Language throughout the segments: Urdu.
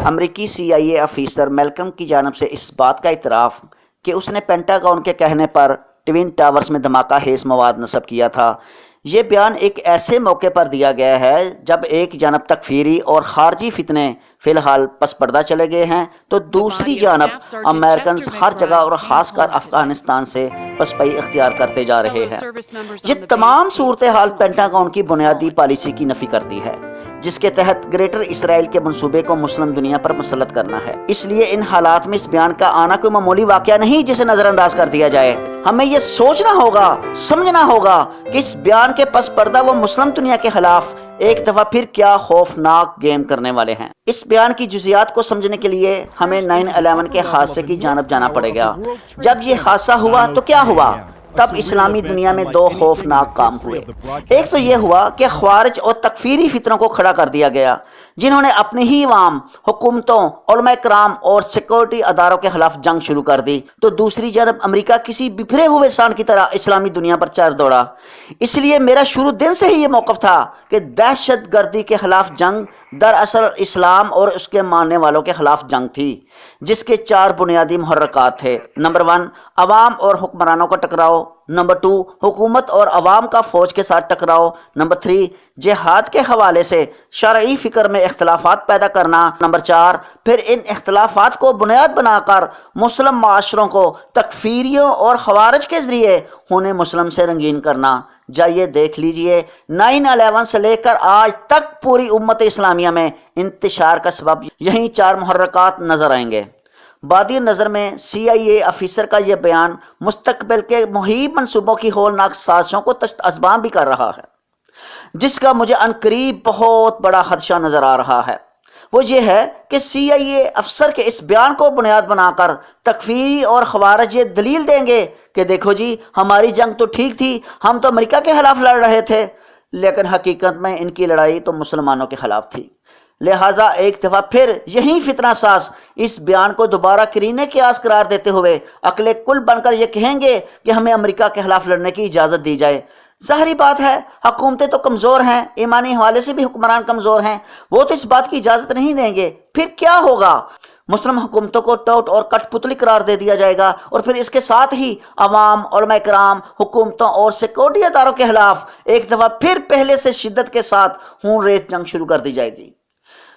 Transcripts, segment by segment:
امریکی CIA افیسر میلکم کی جانب سے اس بات کا اعتراف کہ اس نے پینٹاگون کے کہنے پر ٹوین ٹاورز میں دھماکہ خیز مواد نصب کیا تھا، یہ بیان ایک ایسے موقع پر دیا گیا ہے جب ایک جانب تکفیری اور خارجی فتنے فی الحال پس پردہ چلے گئے ہیں تو دوسری جانب امریکنز ہر جگہ اور خاص کر افغانستان سے پسپائی اختیار کرتے جا رہے ہیں۔ یہ تمام صورتحال پینٹاگون کی بنیادی پالیسی کی نفی کرتی ہے، جس کے تحت گریٹر اسرائیل کے منصوبے کو مسلم دنیا پر مسلط کرنا ہے۔ اس لیے ان حالات میں اس بیان کا آنا کوئی معمولی واقعہ نہیں جسے نظر انداز کر دیا جائے۔ ہمیں یہ سوچنا ہوگا، سمجھنا ہوگا کہ اس بیان کے پس پردہ وہ مسلم دنیا کے خلاف ایک دفعہ پھر کیا خوفناک گیم کرنے والے ہیں۔ اس بیان کی جزیات کو سمجھنے کے لیے ہمیں 9/11 کے حادثے کی جانب جانا پڑے گا۔ جب یہ حادثہ ہوا تو کیا ہوا؟ تب اسلامی دنیا میں دو خوفناک کام ہوئے۔ ایک تو یہ ہوا کہ خوارج اور تکفیری فتنوں کو کھڑا کر دیا گیا، جنہوں نے اپنی ہی عوام، حکومتوں، علماء کرام اور سیکورٹی اداروں کے خلاف جنگ شروع کر دی، تو دوسری جانب امریکہ کسی بکھرے ہوئے سانڈ کی طرح اسلامی دنیا پر چڑھ دوڑا۔ اس لیے میرا شروع دن سے ہی یہ موقف تھا کہ دہشت گردی کے خلاف جنگ دراصل اسلام اور اس کے ماننے والوں کے خلاف جنگ تھی، جس کے 4 بنیادی محرکات تھے۔ نمبر 1، عوام اور حکمرانوں کا ٹکراؤ۔ نمبر 2، حکومت اور عوام کا فوج کے ساتھ ٹکراؤ۔ نمبر 3، جہاد کے حوالے سے شرعی فکر میں اختلافات پیدا کرنا۔ نمبر 4، پھر ان اختلافات کو بنیاد بنا کر مسلم معاشروں کو تکفیریوں اور خوارج کے ذریعے ہونے مسلم سے رنگین کرنا۔ جائیے دیکھ لیجئے 9/11 سے لے کر آج تک پوری امت اسلامیہ میں انتشار کا سبب یہی 4 محرکات نظر آئیں گے۔ بادی نظر میں CIA افیسر کا یہ بیان مستقبل کے محیط منصوبوں کی ہولناک سازشوں کو تشت اذبان بھی کر رہا ہے، جس کا مجھے عنقریب بہت بڑا خدشہ نظر آ رہا ہے۔ وہ یہ ہے کہ CIA افسر کے اس بیان کو بنیاد بنا کر تکفیری اور خوارج یہ دلیل دیں گے کہ دیکھو جی، ہماری جنگ تو ٹھیک تھی، ہم تو امریکہ کے خلاف لڑ رہے تھے، لیکن حقیقت میں ان کی لڑائی تو مسلمانوں کے خلاف تھی۔ لہٰذا ایک دفعہ پھر یہی فتنہ ساز اس بیان کو دوبارہ کرینے کی آس قرار دیتے ہوئے عقل کل بن کر یہ کہیں گے کہ ہمیں امریکہ کے خلاف لڑنے کی اجازت دی جائے۔ ظاہری بات ہے، حکومتیں تو کمزور ہیں، ایمانی حوالے سے بھی حکمران کمزور ہیں، وہ تو اس بات کی اجازت نہیں دیں گے۔ پھر کیا ہوگا؟ مسلم حکومتوں کو ٹوٹ اور کٹ پتلی قرار دے دیا جائے گا، اور پھر اس کے ساتھ ہی عوام، علماء کرام، حکومتوں اور سیکورٹی اداروں کے خلاف ایک دفعہ پھر پہلے سے شدت کے ساتھ خون ریز جنگ شروع کر دی جائے گی۔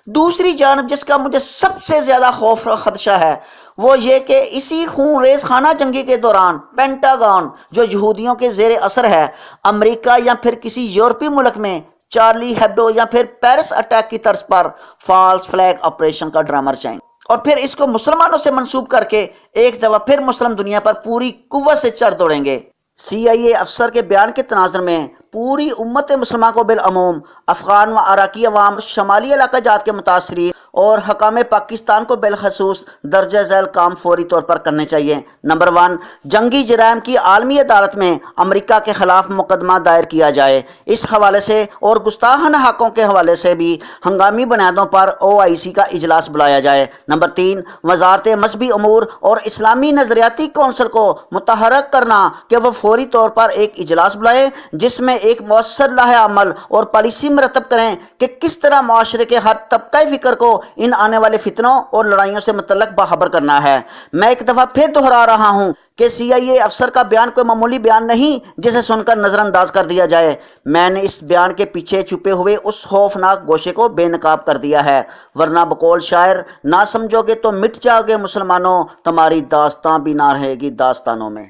دوسری جانب جس کا مجھے سب سے زیادہ خوف اور خدشہ ہے وہ یہ کہ اسی خون ریز خانہ جنگی کے دوران پینٹاگون جو یہودیوں کے زیر اثر ہے، امریکہ یا پھر کسی یورپی ملک میں چارلی ہیبڈو یا پھر پیرس اٹیک کی طرز پر فالس فلیگ آپریشن کا ڈرامہ رچائیں اور پھر اس کو مسلمانوں سے منسوب کر کے ایک دفعہ پھر مسلم دنیا پر پوری قوت سے چڑھ دوڑیں گے۔ CIA افسر کے بیان کے تناظر میں پوری امت مسلمہ کو بالعموم، افغان و عراقی عوام، شمالی علاقہ جات کے متاثرین اور حکام پاکستان کو بالخصوص درجہ ذیل کام فوری طور پر کرنے چاہیے۔ نمبر 1، جنگی جرائم کی عالمی عدالت میں امریکہ کے خلاف مقدمہ دائر کیا جائے۔ اس حوالے سے اور گستاخانہ حقوں کے حوالے سے بھی ہنگامی بنیادوں پر OIC کا اجلاس بلایا جائے۔ نمبر 3، وزارت مذہبی امور اور اسلامی نظریاتی کونسل کو متحرک کرنا کہ وہ فوری طور پر ایک اجلاس بلائے جس میں ایک مؤثر لائحہ عمل اور پالیسی مرتب کریں کہ کس طرح معاشرے کے ہر طبقہ فکر کو ان آنے والے فتنوں اور لڑائیوں سے متعلق باخبر کرنا ہے۔ میں ایک دفعہ پھر دہرا رہا ہوں کہ CIA افسر کا بیان کوئی معمولی بیان نہیں جسے سن کر نظر انداز کر دیا جائے۔ میں نے اس بیان کے پیچھے چھپے ہوئے اس خوفناک گوشے کو بے نقاب کر دیا ہے، ورنہ بقول شاعر نہ سمجھو گے تو مٹ جاؤ گے مسلمانوں، تمہاری داستاں بھی نہ رہے گی داستانوں میں۔